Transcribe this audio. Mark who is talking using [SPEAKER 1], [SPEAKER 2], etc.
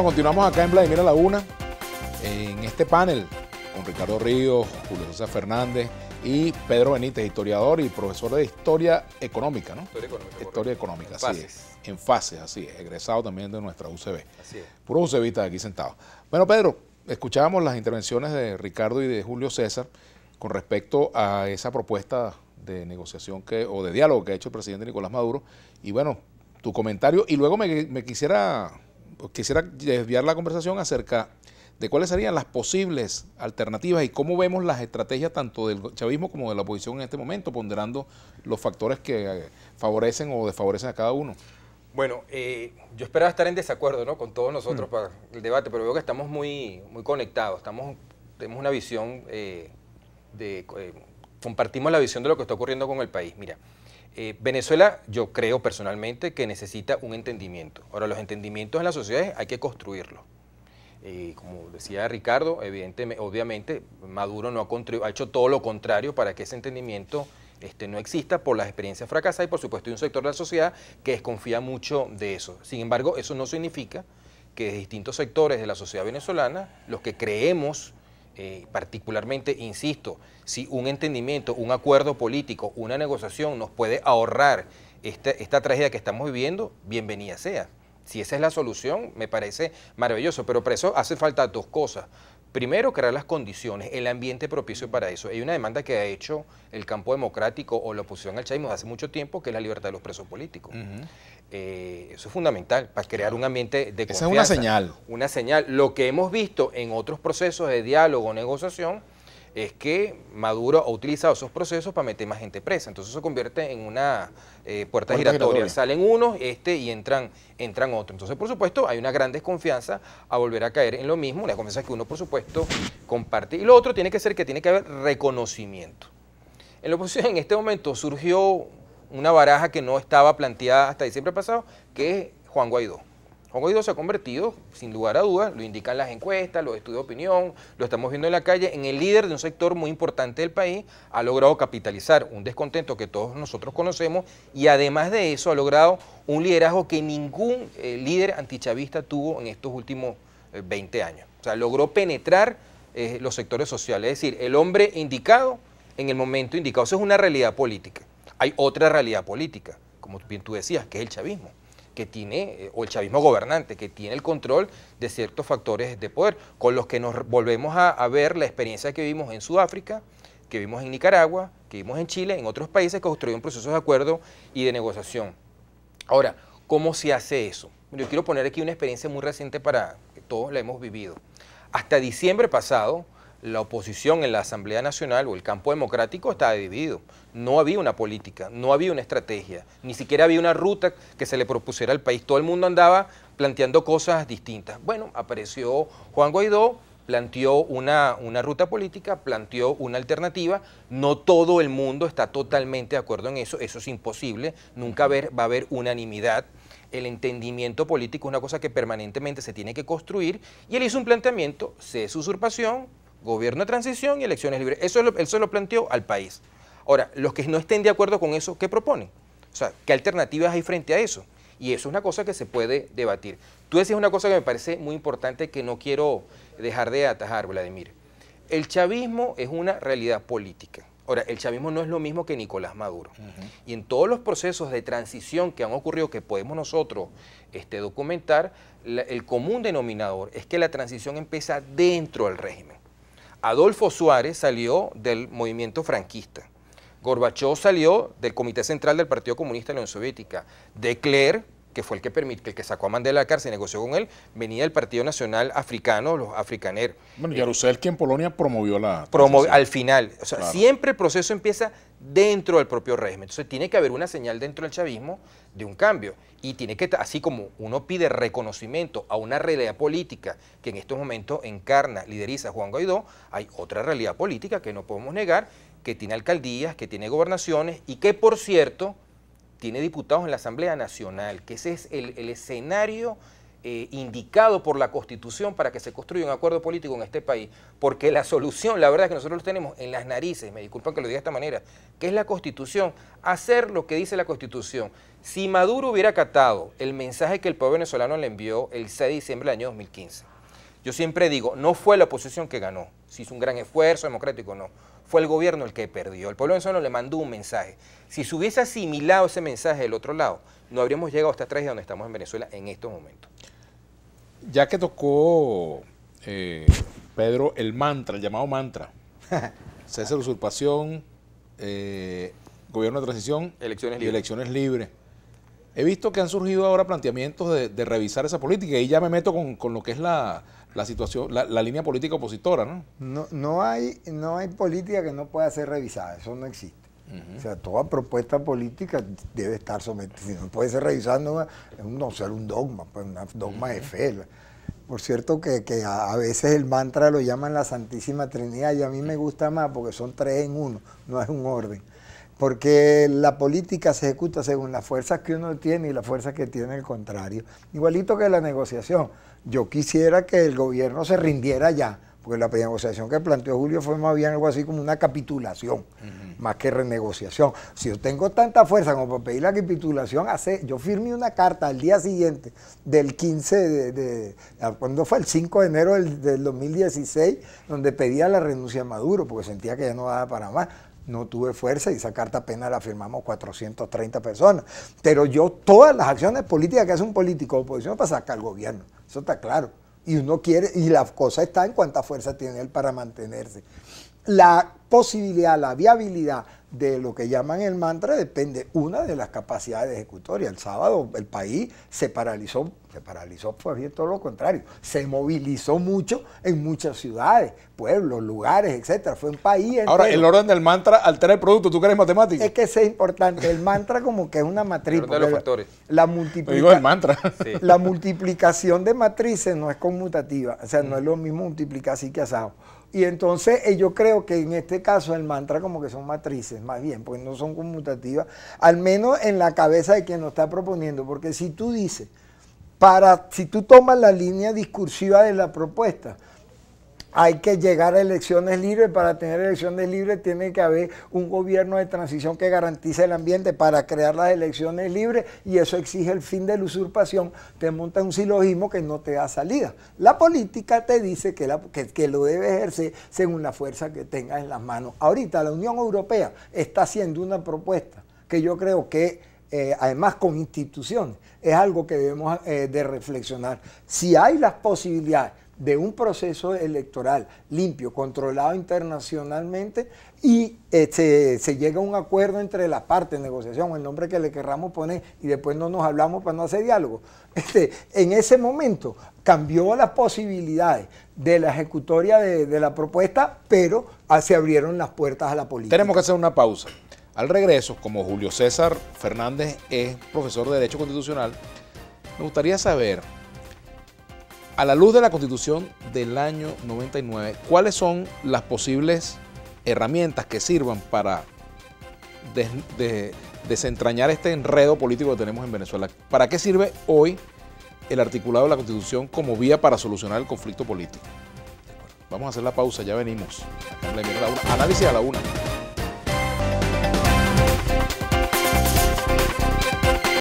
[SPEAKER 1] Bueno, continuamos acá en Vladimir a la Una, en este panel con Ricardo Ríos, Julio César Fernández y Pedro Benítez, historiador y profesor de Historia Económica, ¿no? Historia Económica, así es. En fases, así es. Egresado también de nuestra UCB.
[SPEAKER 2] Así es.
[SPEAKER 1] Puro UCBistas aquí sentados. Bueno, Pedro, escuchábamos las intervenciones de Ricardo y de Julio César con respecto a esa propuesta de negociación o de diálogo que ha hecho el presidente Nicolás Maduro. Y bueno, tu comentario. Y luego me quisiera desviar la conversación acerca de cuáles serían las posibles alternativas y cómo vemos las estrategias tanto del chavismo como de la oposición en este momento, ponderando los factores que favorecen o desfavorecen a cada uno.
[SPEAKER 2] Bueno, yo esperaba estar en desacuerdo, ¿no?, con todos nosotros para el debate, pero veo que estamos muy conectados, tenemos una visión, compartimos la visión de lo que está ocurriendo con el país. Mira, Venezuela, yo creo personalmente que necesita un entendimiento. Ahora, los entendimientos en las sociedades hay que construirlos. Como decía Ricardo, obviamente Maduro no ha hecho todo lo contrario para que ese entendimiento no exista por las experiencias fracasadas y por supuesto hay un sector de la sociedad que desconfía mucho de eso. Sin embargo, eso no significa que de distintos sectores de la sociedad venezolana, los que creemos, particularmente, insisto, si un entendimiento, un acuerdo político, una negociación nos puede ahorrar esta tragedia que estamos viviendo, bienvenida sea. Si esa es la solución, me parece maravilloso, pero para eso hace falta dos cosas. Primero, crear las condiciones, el ambiente propicio para eso. Hay una demanda que ha hecho el campo democrático o la oposición al chavismo hace mucho tiempo, que es la libertad de los presos políticos. Eso es fundamental para crear un ambiente de confianza.
[SPEAKER 1] Esa es una señal.
[SPEAKER 2] Una señal. Lo que hemos visto en otros procesos de diálogo o negociación es que Maduro ha utilizado esos procesos para meter más gente presa. Entonces se convierte en una puerta giratoria. Salen unos y entran otros. Entonces, por supuesto, hay una gran desconfianza a volver a caer en lo mismo, una desconfianza que uno, por supuesto, comparte. Y lo otro tiene que ser que tiene que haber reconocimiento. En la oposición, en este momento, surgió una baraja que no estaba planteada hasta diciembre pasado, que es Juan Guaidó. Juan Guaidó se ha convertido, sin lugar a dudas, lo indican las encuestas, los estudios de opinión, lo estamos viendo en la calle, en el líder de un sector muy importante del país. Ha logrado capitalizar un descontento que todos nosotros conocemos y además de eso ha logrado un liderazgo que ningún líder antichavista tuvo en estos últimos 20 años. O sea, logró penetrar los sectores sociales, es decir, el hombre indicado en el momento indicado. Eso es una realidad política. Hay otra realidad política, como bien tú decías, que es el chavismo, que tiene, o el chavismo gobernante, que tiene el control de ciertos factores de poder, con los que nos volvemos a ver la experiencia que vimos en Sudáfrica, que vimos en Nicaragua, que vimos en Chile, en otros países que construyeron procesos de acuerdo y de negociación. Ahora, ¿cómo se hace eso? Yo quiero poner aquí una experiencia muy reciente para que todos la hemos vivido. Hasta diciembre pasado, la oposición en la Asamblea Nacional o el campo democrático estaba dividido. No había una política, no había una estrategia, ni siquiera había una ruta que se le propusiera al país. Todo el mundo andaba planteando cosas distintas. Bueno, apareció Juan Guaidó, planteó una ruta política, planteó una alternativa. No todo el mundo está totalmente de acuerdo en eso es imposible, nunca va a haber unanimidad. El entendimiento político es una cosa que permanentemente se tiene que construir y él hizo un planteamiento, cese usurpación, gobierno de transición y elecciones libres. Eso lo planteó al país. Ahora, los que no estén de acuerdo con eso, ¿qué proponen? O sea, ¿qué alternativas hay frente a eso? Y eso es una cosa que se puede debatir. Tú decías una cosa que me parece muy importante que no quiero dejar de atajar, Vladimir. El chavismo es una realidad política. Ahora, el chavismo no es lo mismo que Nicolás Maduro. Y en todos los procesos de transición que han ocurrido, que podemos nosotros documentar, el común denominador es que la transición empieza dentro del régimen. Adolfo Suárez salió del movimiento franquista. Gorbachov salió del Comité Central del Partido Comunista de la Unión Soviética. De Klerk, que fue el que sacó a Mandela de la cárcel y negoció con él, venía del Partido Nacional Africano, los Afrikaner.
[SPEAKER 1] Bueno, Jaruzelski en Polonia promovió la...
[SPEAKER 2] al final. O sea, claro, siempre el proceso empieza dentro del propio régimen. Entonces tiene que haber una señal dentro del chavismo de un cambio. Y tiene que, así como uno pide reconocimiento a una realidad política que en estos momentos encarna, lideriza Juan Guaidó, hay otra realidad política que no podemos negar, que tiene alcaldías, que tiene gobernaciones y que, por cierto, tiene diputados en la Asamblea Nacional, que ese es el escenario indicado por la Constitución para que se construya un acuerdo político en este país, porque la solución, la verdad es que nosotros lo tenemos en las narices, me disculpan que lo diga de esta manera, que es la Constitución, hacer lo que dice la Constitución. Si Maduro hubiera acatado el mensaje que el pueblo venezolano le envió el 6 de diciembre del año 2015, yo siempre digo, no fue la oposición que ganó, se hizo un gran esfuerzo democrático, no, fue el gobierno el que perdió, el pueblo venezolano le mandó un mensaje. Si se hubiese asimilado ese mensaje del otro lado, no habríamos llegado hasta atrás de donde estamos en Venezuela en estos momentos.
[SPEAKER 1] Ya que tocó, Pedro, el mantra, el llamado mantra, cese de usurpación, gobierno de transición
[SPEAKER 2] Elecciones
[SPEAKER 1] y elecciones libres. He visto que han surgido ahora planteamientos de revisar esa política y ya me meto con lo que es la situación, la línea política opositora, ¿no?
[SPEAKER 3] No hay política que no pueda ser revisada, eso no existe. O sea, toda propuesta política debe estar sometida, si no puede ser revisada, no ser un dogma, pues un dogma de fe. Por cierto que a veces el mantra lo llaman la Santísima Trinidad y a mí me gusta más porque son 3 en 1, no es un orden. Porque la política se ejecuta según las fuerzas que uno tiene y las fuerzas que tiene el contrario. Igualito que la negociación. Yo quisiera que el gobierno se rindiera ya, porque la negociación que planteó Julio fue más bien algo así como una capitulación, más que renegociación. Si yo tengo tanta fuerza como para pedir la capitulación, yo firmé una carta al día siguiente del 15 ¿cuándo fue? El 5 de enero del 2016, donde pedía la renuncia a Maduro, porque sentía que ya no daba para más. No tuve fuerza y esa carta apenas la firmamos 430 personas. Pero todas las acciones políticas que hace un político de oposición para sacar al gobierno, eso está claro. Y uno quiere, y la cosa está en cuánta fuerza tiene él para mantenerse. La posibilidad, la viabilidad de lo que llaman el mantra depende, una, de las capacidades ejecutorias. El sábado el país se paralizó, fue bien todo lo contrario, se movilizó mucho en muchas ciudades, pueblos, lugares, etcétera. Fue un país entero.
[SPEAKER 1] Ahora, el orden del mantra altera el producto, ¿tú que eres matemático?
[SPEAKER 3] Es que eso es importante, el mantra como que es una matriz.
[SPEAKER 2] De los factores.
[SPEAKER 1] Digo el mantra.
[SPEAKER 2] Sí.
[SPEAKER 3] La multiplicación de matrices no es conmutativa, o sea, no es lo mismo multiplicar así que asado. Y entonces yo creo que en este caso el mantra como que son matrices, más bien, porque no son conmutativas, al menos en la cabeza de quien lo está proponiendo, porque si tú dices, si tú tomas la línea discursiva de la propuesta, hay que llegar a elecciones libres. Para tener elecciones libres tiene que haber un gobierno de transición que garantice el ambiente para crear las elecciones libres y eso exige el fin de la usurpación. Te monta un silogismo que no te da salida. La política te dice que lo debe ejercer según la fuerza que tengas en las manos. Ahorita la Unión Europea está haciendo una propuesta que yo creo que además con instituciones es algo que debemos de reflexionar. Si hay las posibilidades de un proceso electoral limpio, controlado internacionalmente y se llega a un acuerdo entre las partes, negociación, el nombre que le querramos poner, y después no nos hablamos para no hacer diálogo. En ese momento cambió las posibilidades de la ejecutoria de la propuesta, pero se abrieron las puertas a la política.
[SPEAKER 1] Tenemos que hacer una pausa. Al regreso, como Julio César Fernández es profesor de Derecho Constitucional, me gustaría saber, a la luz de la Constitución del año 99, ¿cuáles son las posibles herramientas que sirvan para desentrañar este enredo político que tenemos en Venezuela? ¿Para qué sirve hoy el articulado de la Constitución como vía para solucionar el conflicto político? Vamos a hacer la pausa, ya venimos. Análisis a la una.